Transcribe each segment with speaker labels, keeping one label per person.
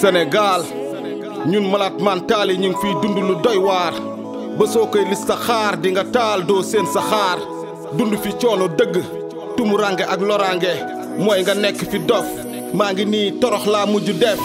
Speaker 1: Sénégal ñun malade mental yi ñu ngi fiy dund lu doy waar ba soo koy lis sa xaar di nga taal doo seen sa xaar dund fi coono dëgg tumurange ak loraange mooy nga nekk fi dof maa ngi nii torox laa mujj def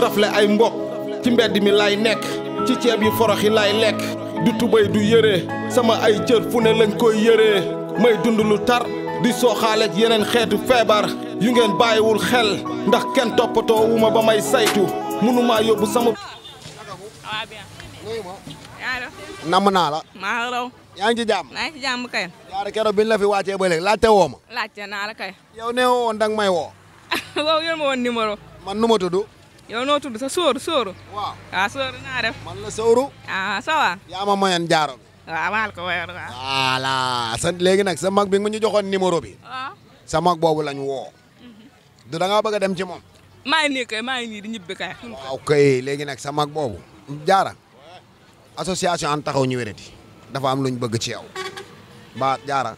Speaker 1: rafle ay mbokk ci mbedd mi lay nekk ci ceeb yi forox yi lay lekk du tubay du yëree sama ay cër fu ne lañ koy yëree may dund lu tar di sooxaale ak yeneen xeetu feebar yu ngeen bàyyiwul xel ndax kenn toppatoo wu ma ba may saytu mënumaa yóbbu sama.
Speaker 2: namm naa la.
Speaker 3: maa raw.
Speaker 2: yaa ngi ci jàmm.
Speaker 3: maa ngi ci jàmm kay.
Speaker 2: Diarra keroog biñ la fi wàccee ba léegi laajte woo ma.
Speaker 3: laajte naa la kay.
Speaker 2: yow nee woon danga may woo.
Speaker 3: waaw yor ma woon numéro.
Speaker 2: man nu ma tudd.
Speaker 3: yow noo tudd sa sóoru.
Speaker 2: waaw.
Speaker 3: waaw sóoru naa def.
Speaker 2: man la Sowru.
Speaker 3: ah ça va.
Speaker 2: yaa ma mayoon jaaro bi.
Speaker 3: waaw maa la ko wéyal waaw.
Speaker 2: voilà sa léegi nag sa mag bi nga ñu joxoon numéro bi.
Speaker 3: waaw.
Speaker 2: sa mag boobu lañ woo. du da ngaa bëgg a dem ci moom.
Speaker 3: maa ngi nii kay maa ngi nii di ñibbi kay.
Speaker 2: waaw kay léegi nag sa mag boobu. Diarra association an taxaw ñu wérati dafa am luñ bëgg ci yow ba Diarra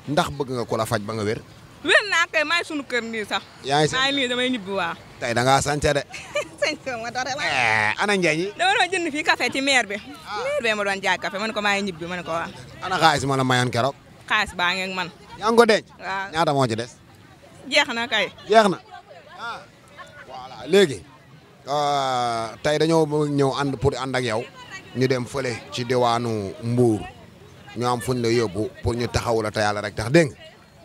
Speaker 2: ndax bëgg nga ko la faj ba nga wér.
Speaker 3: wér naa kay maa ngi sunu kër nii sax.
Speaker 2: yaa ngi
Speaker 3: maa ngi nii damay ñibbi waaw.
Speaker 2: tey da ngaa sànce de.
Speaker 3: sëñ bi ma doon rek.
Speaker 2: ana Ndiaye yi.
Speaker 3: dama doon jënd fii café ci maire bi. maire bi ma doon jaay café man ko maa ngi ñibbi man ko waaw.
Speaker 2: ana xaalis ma la mayoon keroog.
Speaker 3: xaalis baa ngi ak man.
Speaker 2: yaa ngi ko denc.
Speaker 3: waaw
Speaker 2: ñaata moo ci des.
Speaker 3: jeex na kay.
Speaker 2: jeex na voilà léegi tey dañoo ñëw ànd pour ànd ak yow ñu dem fële ci diwaanu Mbour ñu am fuñ la yóbbu pour ñu taxaw la te yàlla rek tax dégg nga.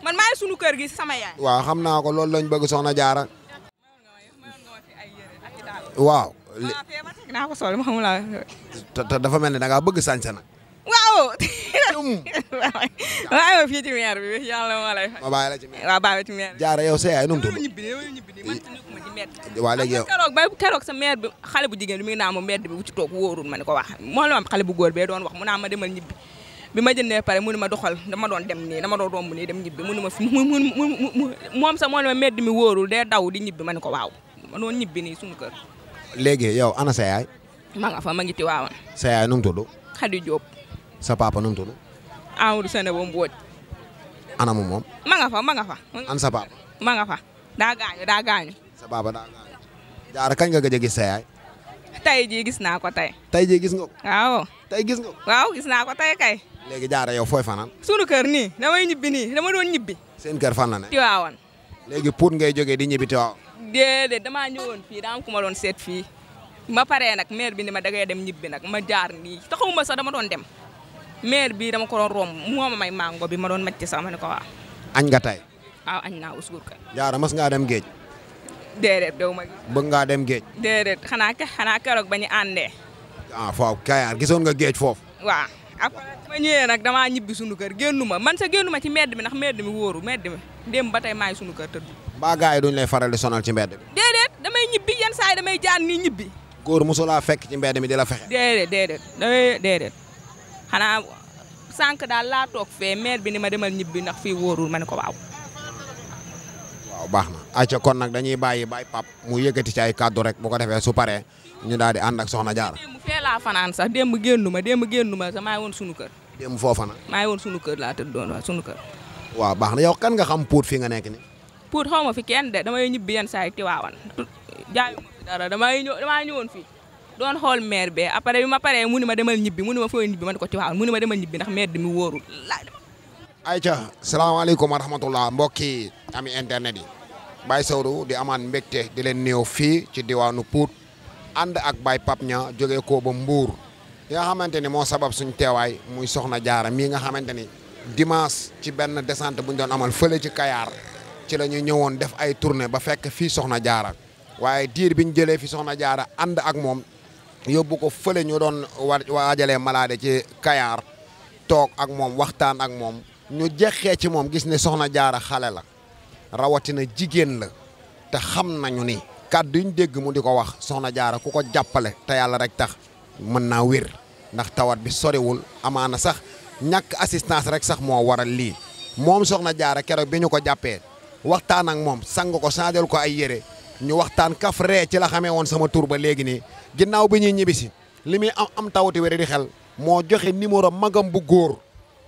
Speaker 3: man maa ngi sunu kër gi sama yaay.
Speaker 2: waaw xam naa ko loolu lañ bëgg soxna Diarra. waaw.
Speaker 3: naa ko sol ma xamul la.
Speaker 2: te dafa mel ni da ngaa bëgg sañse nag.
Speaker 3: waaw. waaw fii ci maire bi yàlla moo lay.
Speaker 2: ma bàyyi la ci maire.
Speaker 3: waaw bàyyi la ci maire bi.
Speaker 2: Diarra yow sa yaay nu mu tudd. waa léegi yow
Speaker 3: keroog sa maire bi xale bu jigéen bi mi ngi naa ma mbedd bi bu ci toog wóorul ma ne ko wax moo la am xale bu góor bee doon wax mu naa ma demal ñibbi bi ma jëndee pare mu ne ma doxal dama doon dem nii dama doon romb nii dem ñibbi mu ne ma fi moom sax moo ne ma mbedd mi wóorul dee daw di ñibbi ma ne ko waaw ma doon ñibbi nii suñu kër.
Speaker 2: léegi yow ana sa yaay.
Speaker 3: ma nga fa ma ngi ti waawan.
Speaker 2: sa yaay nu mu tudd.
Speaker 3: Khady Diop.
Speaker 2: sa papa nu mu tudd.
Speaker 3: Amadou Sene ba Mbodj.
Speaker 2: ana mu moom.
Speaker 3: ma nga fa.
Speaker 2: an sa papa.
Speaker 3: ma nga fa daa gaañu.
Speaker 2: sa papa daa gaañu. Diarra kañ nga gëj a gis sa yaay.
Speaker 3: tey jii gis naa ko tey.
Speaker 2: tey jii gis nga ko.
Speaker 3: waaw.
Speaker 2: tey gis nga ko.
Speaker 3: waaw gis naa ko tey kay.
Speaker 2: léegi Diarra yow fooy fanaan.
Speaker 3: sunu kër nii damay ñibbi nii dama doon ñibbi.
Speaker 2: seen kër fan la ne.
Speaker 3: Tiwaawan.
Speaker 2: léegi pour ngay jógee di ñibbi Tiwaawan.
Speaker 3: déedéet damaa ñëwoon fii daa am ku ma doon seet fii ma paree nag maire bi ni ma dangay dem ñibbi nag ma jaar nii taxawuma sax dama doon dem maire bi dama ko doon romb moo ma may mango bi ma doon macc sax ma ne ko waaw.
Speaker 2: añ nga tey.
Speaker 3: waaw añ naa usgur kay.
Speaker 2: Diarra mas ngaa dem géej.
Speaker 3: déedéet dew ma.
Speaker 2: bëgg ngaa dem géej.
Speaker 3: déedéet xanaa keroog ba ñu àndee.
Speaker 2: ah foofu Kayar gisoon nga géej foofu.
Speaker 3: waaw après ma ñëwee nag damaa ñibbi sunu kër génnu ma man sa génnu ma ci mbedd mi ndax mbedd mi wóoru mbedd mi démb ba tey maa ngi sunu kër tëdd.
Speaker 2: mbaa gars yi duñ lay faral di sonal ci mbedd mi.
Speaker 3: déedéet damay ñibbi yenn saa yi damay jaar nii ñibbi.
Speaker 2: góor mosulaa fekk ci mbedd mi di la fexe.
Speaker 3: déedéet xanaa sànq daal laa toog fee maire bi ni ma demal ñibbi ndax fii wóorul ma ne ko waaw.
Speaker 2: waaw baax na ayca kon nag dañuy bàyyi pap mu yëkkati ci ay kàddu rek bu ko defee su paree ñu daal di ànd ak soxna Diarra.
Speaker 3: démb fee laa fanaan sax démb génnu ma sax maa ngi woon sunu kër.
Speaker 2: démb foofa na.
Speaker 3: maa ngi woon sunu kër laa tëddoon waaw sunu kër.
Speaker 2: waaw baax na yow kan nga xam Pout fi nga nekk ni
Speaker 3: Pout xaw ma fi kenn de damay ñibbi yenn saa yi Tiwaawan jaayu ma fi dara damaa ñëwoon fii doon xool maire be après bi ma paree mu ni ma demal ñibbi mu ni ma fooy ñibbi ma ne ko Tiwaawan mu ni ma demal ñibbi ndax maire mi wóorul.
Speaker 2: ayca salaamaaleykum wa rahmatullah mbokki ami internet yi Baye Sowru di amaan mbégte di leen néew fii ci diwaanu Pout ànd ak Baye Pape Niang jógee ko ba Mbour yi nga xamante ni moo sabab suñ teewaay muy soxna Diarra mii nga xamante ni dimanche ci benn descente bu ñu doon amal fële ci Kayar ci la ñu ñëwoon def ay tournée ba fekk fii soxna Diarra waaye diir bi ñu jëlee fi soxna Diarra ànd ak moom yóbbu ko fële ñu doon waajalee malade ci Kayar toog ak moom waxtaan ak moom ñu jeexee ci moom gis ne soxna Diarra xale la rawatina jigéen la te xam nañu ni kàddu ñu dégg mu di ko wax soxna Diarra ku ko jàppale te yàlla rek tax mën naa wér ndax tawat bi soriwul amaana sax ñàkk assistance rek sax moo waral lii moom soxna Diarra keroog bi ñu ko jàppee waxtaan ak moom sang ko changel ko ay yére ñu waxtaan kaf ree ci la xamee woon sama tur ba léegi nii ginnaaw bi ñuy ñibbisi li muy am tawati wéri di xel moo joxe numéro magam bu góor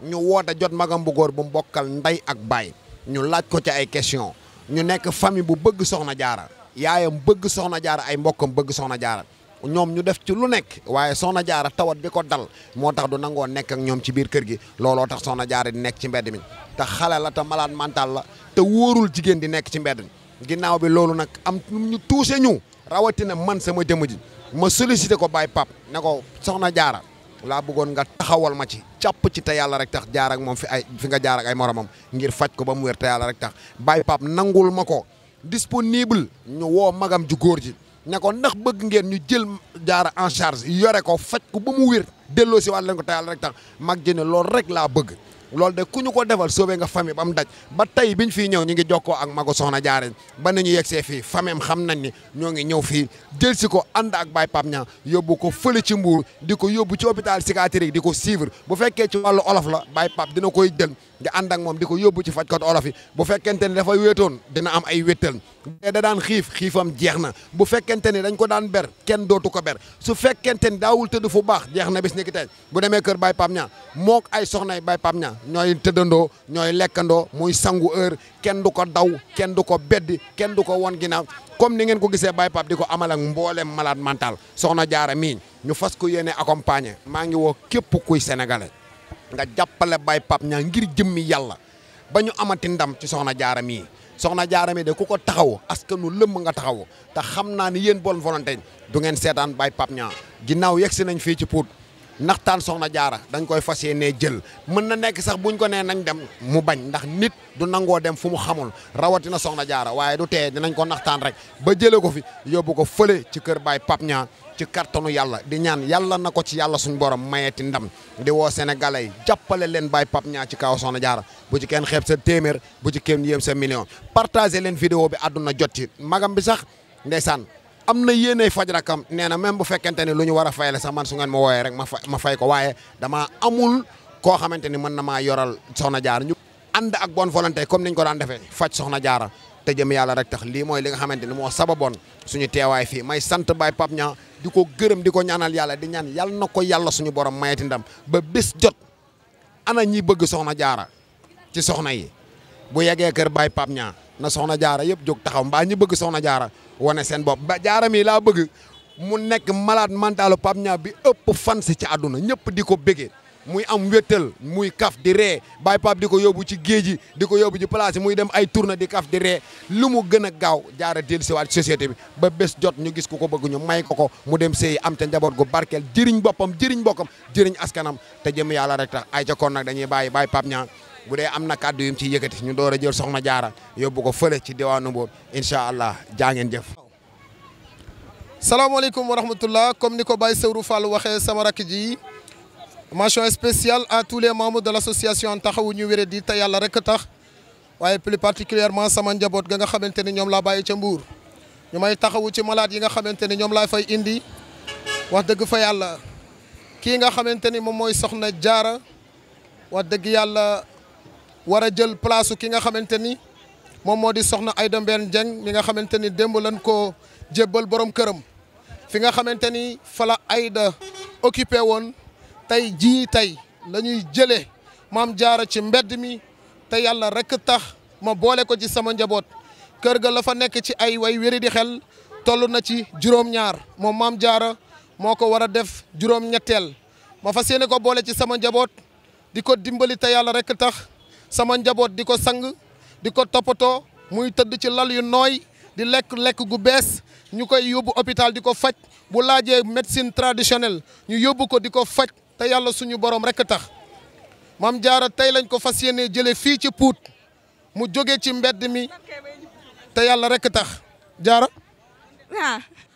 Speaker 2: ñu woote jot magam bu góor bu mu bokkal ndey ak baay ñu laaj ko ci ay question ñu nekk famille bu bëgg soxna jaara yaayam bëgg soxna jaara ay mbokkam bëgg soxna jaara ñoom ñu def ci lu nekk waaye soxna jaara tawat bi ko dal moo tax du nangoo nekk ak ñoom ci biir kër gi looloo tax soxna jaara di nekk ci mbedd mi te xale la te malade mental la te wóorul jigéen di nekk ci mbedd mi ginnaaw bi loolu nag am ñu touché ñu rawatina man sama jëmm ji ma sollicité ko Baye Pape ne ko soxna jaara laa bëggoon nga taxawal ma ci jàpp ci te yàlla rek tax jaar ak moom fi nga jaar ak ay moromam ngir faj ko ba mu wér te yàlla rek tax Baye Pape nangul ma ko disponible ñu woo magam ju góor ji ne ko ndax bëgg ngeen ñu jël jaara en charge yore ko faj ko ba mu wér delloo si waat leen ko te yàlla rek tax mag ji ne loolu rek laa bëgg loolu de ku ñu ko defal sauvé nga famille ba mu daj ba tey biñ fii ñëw ñu ngi jokkoo ak magu soxna jaare ba nañu yegsee fii famille xam nañ ni ñoo ngi ñëw fii jël si ko ànd ak Baye Pape Niang yóbbu ko fële ci Mbour di ko yóbbu ci hôpital psychiatrique di ko suivre bu fekkee ci wàllu olof la Baye Pape dina koy jël di ànd ak moom di ko yóbbu ci fajkat olof yi bu fekkente ni dafay wéetoon dina am ay wéttal da daan xiifam jeex na bu fekkente ni dañ ko daan ber kenn dootu ko ber su fekkente ni daawul tëdd fu baax jeex na bis ni ki tey bu demee kër Baye Pape Niang mook ay soxnay Baye Pape Niang ñooy tëddandoo ñooy lekkandoo muy sangu heure kenn du ko daw kenn du ko beddi kenn du ko won ginnaaw comme ni ngeen ko gisee Baye Pape di ko amal ak mboolem malade mental soxna jaara mii ñu fas ko yéene accompagner maa ngi woo képp kuy sénégalais nga jàppale Baye Pape Niang ngir jëmmi yàlla ba ñu amati ndam ci soxna jaara mii soxna jaara mii de ku ko taxaw askanu lëmm nga taxaw te xam naa ni yéen bonne volonté du ngeen seetaan Baye Pape Niang ginnaaw yegsi nañ fii ci Pout naxtaan soxna jaara dañ koy fas yéenee jël mën na nekk sax buñ ko nee nañ dem mu bañ ndax nit du nangoo dem fu mu xamul rawatina soxna jaara waaye du tee dinañ ko naxtaan rek ba jëlee ko fi yóbbu ko fële ci kër Baye Pape Niang ci kartanu yàlla di ñaan yàlla na ko ci yàlla suñu borom mayeti ndam di woo sénégalais yi jàppale leen Baye Pape Niang ci kaw soxna jaara bu ci kenn xeeb sa téeméer bu ci kenn yéem sa million partagé leen vidéo bi àdduna jot ci magam bi sax ndeysaan am na yéenay faj rakam nee na même bu fekkente ni lu ñu war a fay la sax man su ngeen ma wooyee rek ma fay ko waaye dama amul koo xamante ni mën na maa yoral soxna jaara ñu ànd ak bonne volonté comme niñ ko daan defee faj soxna jaara te jëm yàlla rek tax lii mooy li nga xamante ni moo sababoon suñu teewaay fii may sant Baye Pape Niang di ko gërëm di ko ñaanal yàlla di ñaan yàlla na ko yàlla suñu borom mayeti ndam ba bés jot ana ñi bëgg soxna jaara ci soxna yi bu yeggee kër Baye Pape Niang na soxna jaara yëpp jóg taxaw mbaa ñi bëgg soxna jaara wane seen bopp ba jaara mi laa bëgg mu nekk malade mental Pape Niang bi ëpp fan si ci àdduna ñëpp di ko bëggee muy am wéttal muy kaf di ree Baye Pape di ko yóbbu ci géej gi di ko yóbbu ci place yi muy dem ay tournée di kaf di ree lu mu gën a gaaw jaara dellu si waat société bi ba bés jot ñu gis ku ko bëgg ñu may ko mu dem sëy am te njaboot gu barkeel jëriñ boppam jëriñ mbokkam jëriñ askanam te jëm yàlla rek tax ay ca kon nag dañuy bàyyi Baye Pape Niang bu dee am na kàddu yu mu ciy yëkkati ñu door a jël soxna jaara yóbbu ko fële ci diwaanu Mbour incha allah jaa ngeen jëf.
Speaker 4: salaamaaleykum wa rahmatullah comme ni ko Baye Sewru Fall waxee sama rakk ji mention spéciale à tous les membres de l'association taxawu ñu wéradi te yàlla rek tax waaye plus particulièrement sama njaboot ga nga xamante ni ñoom laa bàyyi ca Mbour ñu may taxawu ci malade yi nga xamante ni ñoom laa fay indi wax dëgg fa yàlla kii nga xamante ni moom mooy soxna jaara wax dëgg yàlla war a jël place ki nga xamante ni moom moo di soxna Aïda Mbène Dieng mi nga xamante ni démb lañ ko jébbal borom këram fi nga xamante ni fa la Aïda occupé woon tey jii tey la ñuy jëlee maam jaara ci mbedd mi te yàlla rek tax ma boole ko ci sama njaboot kër ga la fa nekk ci ay way wéri di xel toll na ci juróom-ñaar moom maam jaara moo ko war a def juróom-ñetteel ma fas yéene ko boole ci sama njaboot di ko dimbali te yàlla rek tax sama njaboot di ko sang di ko toppatoo muy tëdd ci lal yu nooy di lekk gu bees ñu koy yóbbu hôpital di ko faj bu laajee médecine traditionnelle ñu yóbbu ko di ko faj te yàlla suñu borom rek tax maam jaara tey lañ ko fas yéene jëlee fii ci Pout mu jóge ci mbedd mi te yàlla rek tax jaara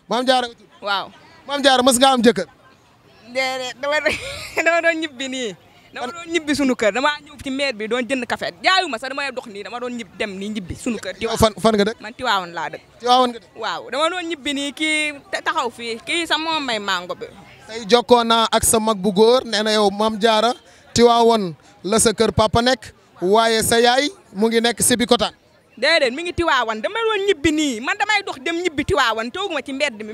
Speaker 4: maam jaara
Speaker 3: waaw
Speaker 4: maam jaara mës nga am jëkkër
Speaker 3: déedéet dama doon ñibbi nii dama doon ñibbi sunu kër dama ñëw ci maire bi doon jënd café jaayuma sax dama dox nii dama doon ñibbi dem nii ñibbi sunu kër
Speaker 4: fan nga dëkk
Speaker 3: man Tiwaawan laa dëkk
Speaker 4: Tiwaawan nga dëkk
Speaker 3: waaw dama doon ñibbi nii kii taxaw fii kii sax moom may mango bi
Speaker 4: tey jokkoo naa ak sa mag bu góor nee na yow maam jaara Tiwaawan la sa kër papa nekk waaye sa yaay mu ngi nekk Sébikotane
Speaker 3: déedéet mi ngi Tiwaawan dama doon ñibbi nii man damay dox dem ñibbi Tiwaawan tooguma ci mbedd mi.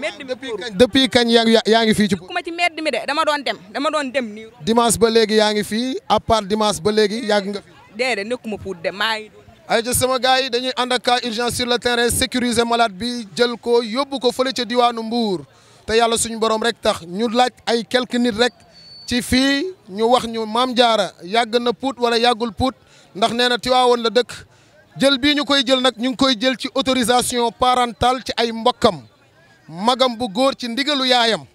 Speaker 4: depuis kañ yaa ngi fii ci.
Speaker 3: tooguma ci mbedd mi de dama doon dem nii.
Speaker 4: dimanche ba léegi yaa ngi fii à part dimanche ba léegi yàgg nga fi.
Speaker 3: déedéet nekkuma pour dem maa ngi.
Speaker 4: ay ca sama gars yi dañuy ànd ak cas urgence sur le terrain sécuriser malade bi jël ko yóbbu ko fële ca diwaanu Mbour te yàlla suñu borom rek tax ñu laaj ay quelques nit rek ci fii ñu wax ñu Mame Diarra yàgg na Pout wala yàggul Pout ndax nee na Tiwaawoon la dëkk jël bii ñu koy jël nag ñu ngi koy jël ci autorisation parentale ci ay mbokkam magam bu góor ci ndigalu yaayam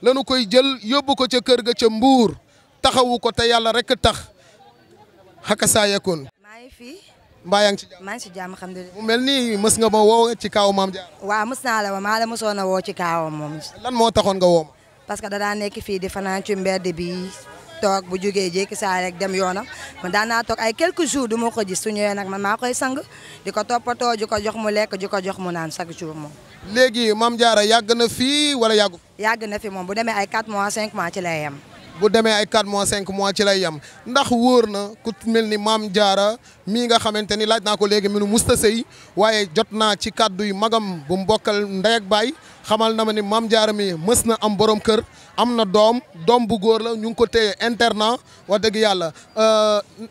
Speaker 4: lañu koy jël yóbbu ko ca kër ga ca Mbour taxawu ko te yàlla rek tax xaka saa yekoon.
Speaker 5: maa ngi fi.
Speaker 4: mbaa yaa ngi ci jàmm.
Speaker 5: maa ngi ci jàmm alhamdulilah.
Speaker 4: mu mel ni mës nga ma woo ci kaawu Mame Diarra.
Speaker 5: waaw mës naa la woo maa la mësoon a woo ci kaawam moom.
Speaker 4: lan moo taxoon nga woo ma.
Speaker 5: parce que da daa nekk fii di fanaan ci mbedd bi toog bu jógee jékki saa rek dem yoonam man daan naa toog ay quelques jours du ma ko gis su ñëwee nag man maa koy sang di ko toppatoo di ko jox mu lekk di ko jox mu naan chaque jour moom.
Speaker 4: léegi Mame Diarra yàgg na fii wala yàggu.
Speaker 5: yàgg na fi moom bu demee ay 4 mois 5 mois ci lay yem.
Speaker 4: bu demee ay 4 mois 5 mois ci lay yem ndax wóor na ku mel ni Mame Diarra mii nga xamante ni laaj naa ko léegi minu musta sëy waaye jot naa ci kàddu yu magam bu mbokkal ndey ak baay xamal na ma ni Mame Diarra mi mës na am borom kër am na doom bu góor la ñu ngi ko téye internat wax dëgg yàlla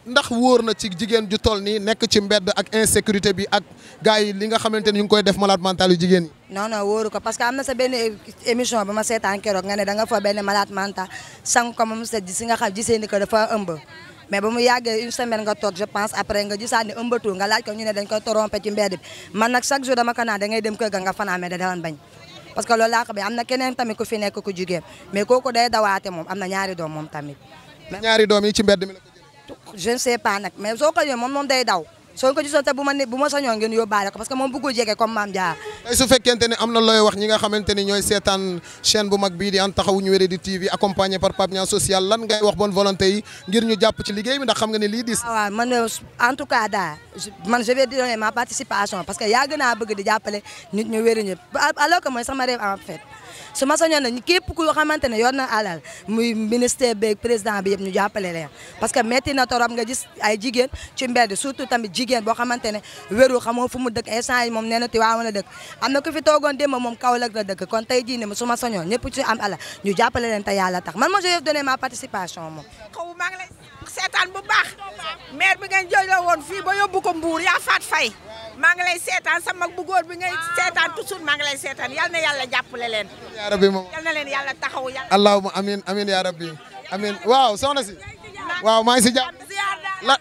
Speaker 4: ndax wóor na ci jigéen ju toll nii nekk ci mbedd ak insécurité bi ak gars yi li nga xamante ni ñu ngi koy def malade mental yu jigéen ñi.
Speaker 5: non non wóoru ko parce que am na sa benn émission ba ma seetaan keroog nga ne da nga fa benn malade mental sang ko moom sa si nga xam gisee ni que dafa ëmb mais ba mu yàggee une semaine nga toog je pense après nga gisaat ni ëmbatul nga laaj ko ñu ne dañ koy trompé ci mbedd bi man nag chaque jour dama ko naan da ngay dem kër ga nga fanaan mais da daan bañ parce que loolu laa ko bi am na keneen tamit ku fi nekk ku jigéen mais kooku day dawaate moom am na ñaari doom moom tamit.
Speaker 4: ñaari doom yi ci mbedd mi la ko jëlee.
Speaker 5: je ne sais pas nag mais soo ko yóbbee moom day daw soo ko gisoon te bu ma sañoon ngeen yóbbaale ko parce que moom bëggul jege comme Mame Diarra.
Speaker 4: tey su fekkente ne am na looy wax ñi nga xamante ni ñooy seetaan chaîne bu mag bii di An Taxawu ñu Wéradi TV accompagné par Pape Niang social lan ngay wax bonne volonté yi ngir ñu jàpp ci liggéey bi ndax xam nga ne lii dis.
Speaker 5: waaw man en tout cas daal man je vais donner ma participation parce que yàgg naa bëgg di jàppale nit ñu wéri ñëpp alors que mooy sama rêve en fait su ma sañoon ne képp ku xamante ne yor na alal muy ministère beeg président bi yëpp ñu jàppale leen parce que metti na torop nga gis ay jigéen ci mbedd surtout tamit jigéen boo xamante ne wéru xamoo fu mu dëkk instant yi moom nee na Tiwaawan la dëkk am na ku fi toogoon démb moom Kaolack la dëkk kon tey jii ne su ma sañoon ñëpp ci am alal ñu jàppale leen te yàlla tax man ma je vais donner ma participation moom.
Speaker 6: xaw maa ngi lay seetaan bu baax maire bi ngeen jëloo woon fii ba yóbbu ko Mbour yaa faat fay maa ngi lay seetaan sa mag bu góor bi ngay seetaan toujours maa ngi lay seetaan yal na yàlla jàppale leen.
Speaker 4: yaa rabbi moom
Speaker 6: yal na leen yàlla taxaw yàlla.
Speaker 4: allahumma amiin yaa rabbi amiin waaw soxna si waaw maa ngi si jàmm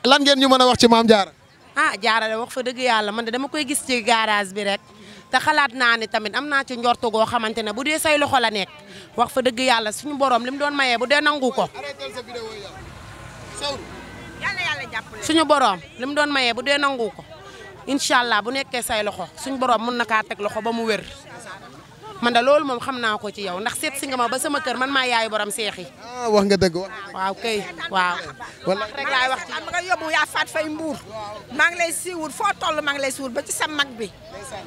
Speaker 4: lan ngeen ñu mën a wax ci Mame Diarra.
Speaker 7: ah Diarra de wax fa dëgg yàlla man de dama koy gis ci garage bi rek te xalaat naa ne tamit am naa ci njortu goo xamante ne bu dee say loxo la nekk wax fa dëgg yàlla suñu borom li mu doon mayee bu dee nangu ko. suñu borom li mu doon mayee bu dee nangu ko incha allah bu nekkee say loxo suñu borom mun na kaa teg loxo ba mu wér man de loolu moom xam naa ko ci yow ndax seet si nga ma ba sama kër man maa yaayu borom seex yi.
Speaker 4: wax nga dëgg
Speaker 7: waaw kay waaw.
Speaker 4: wala
Speaker 7: rek laay wax ci
Speaker 6: am nga yóbbu yaa faat fay Mbour maa ngi lay siiwul foo toll maa ngi lay siiwul ba ci sa mag bi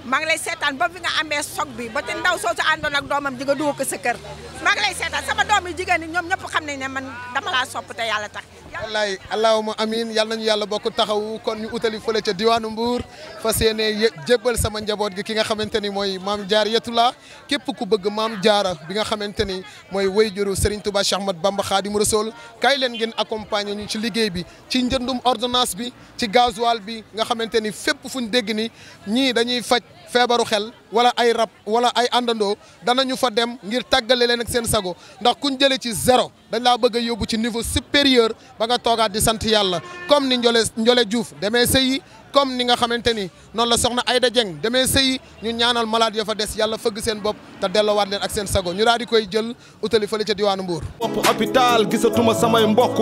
Speaker 6: maa ngi lay seetaan ba fi nga amee soog bi ba ci ndaw soo sa àndoon ak doomam ji nga dugg ko sa kër maa ngi lay seetaan sama doom yi jigéen ñi ñoom ñëpp xam nañ ne man dama laa sopp te yàlla tax.
Speaker 4: wallaay allahumma amiin yal nañu yàlla bokk taxawu kon ñu utali fële ca diwaanu Mbour fas yéene jébbal sama njaboot gi ki nga xamante ni mooy Mame Diarra Yatullah képp ku bëgg Mame Diarra bi nga xamante ni mooy wayjuru Serigne Touba Cheikh Ahmadou Bamba Khadim Rassoul kaay leen ngeen accompagner ñu ci liggéey bi ci njëndum ordonnance bi ci gasoil bi nga xamante ni fépp fu ñu dégg ni ñii dañuy faj feebaru xel wala ay rab wala ay àndandoo danañu fa dem ngir tàggale leen ak seen sago ndax kuñ jëlee ci zéro dañ laa bëgg a yóbbu ci niveau supérieur ba nga toogaat di sant yàlla comme ni Ndiolé Diouf demee sëyi comme ni nga xamante ni noonu la soxna Aïda Dieng demee sëyi ñu ñaanal malade ya fa des yàlla fëgg seen bopp te delloowaat leen ak seen sago ñu daal di koy jël utali fële ca diwaanu Mbour.
Speaker 1: bopp hôpital gisatuma samay mbokk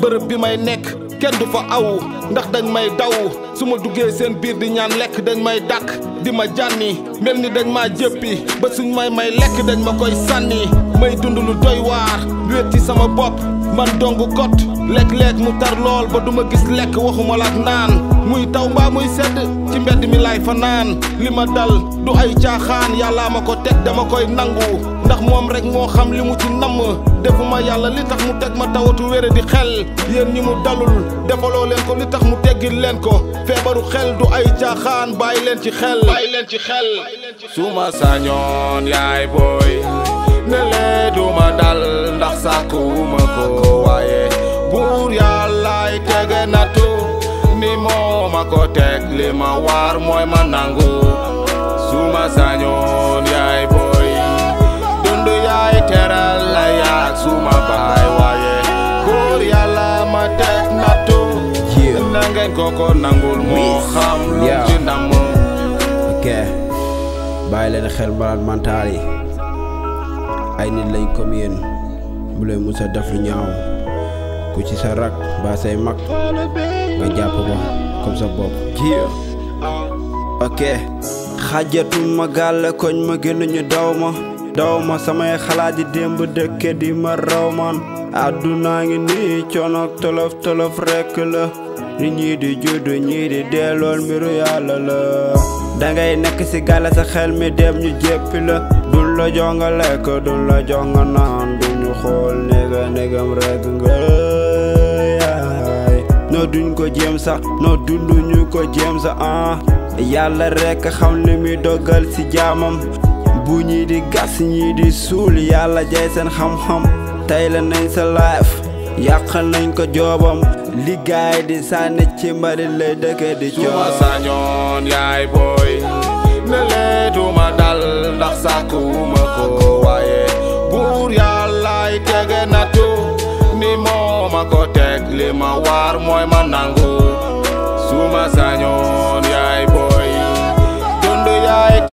Speaker 1: bërëb bi may nekk kenn du fa aw ndax dañ may daw su ma duggee seen biir di ñaan lekk dañ may dàkk di ma jànni mel ni dañ maa jëppi ba suñ may lekk dañ ma koy sànni may dund lu doy waar wéet ci sama bopp man dongu kot lekk-lekk mu tar lool ba duma gis lekk waxuma la ak naan muy taw mbaa muy sedd ci mbedd mi laay fanaan li ma dal du ay caaxaan yàllaa ma ko teg dama koy nangu ndax moom rek moo xam li mu ci namm defuma yàlla li tax mu teg ma tawatu wére di xel yéen ñi mu dalul defaloo leen ko li tax mu teggil leen ko feebaru xel du ay caaxaan bàyyi leen ci xel suma sañoon yaay booy ne lee duma dal ndax sàkkuwuma ko waaye buur yàllaay tege nattu ni moo ma ko teg li ma war mooy ma nangu suma sañoon yaay booy dund yaay teral la yaak suma baay waaye buur yàlla ma teg nattu na ngeen ko nangul moo xam lu ci namm
Speaker 8: ok bàyyi leen xel malade mental yi ay nit lañ comme yéen bu leen musa def lu ñaaw ku ci sa rak ba say mag nga jàpp ko comme sa bopp ok xajatuma gàlle koñ ma génnuñu daw ma samay xalaat di démb dëkke di ma raw man àdduna ngi nii coono tolof rekk la nit ñi di judd ñii di dellool mbiru yàlla la dangay nekk ci gàlle sa xel mi dem ñu jéppi la duñ la jox nga lekk duñ la jox nga naan duñu xool négam rekk nga yaay noo duñ ko jéem sax noo dunduñu ko jéem sax yàlla rekk xam li muy dogal ci jaamam bu ñii di gas ñii di suul yàlla jay seen xam-xam tey la nañ sa life yàqal nañ ko joobam liggaay di sànni ci mbari lay dëkke di coow
Speaker 1: suma sañoon yaay booy ne lee duma dal ndax sàkkuwuma ko waaye buur yàllaay tege nattu ni moo ma ko teg li ma war mooy ma nangu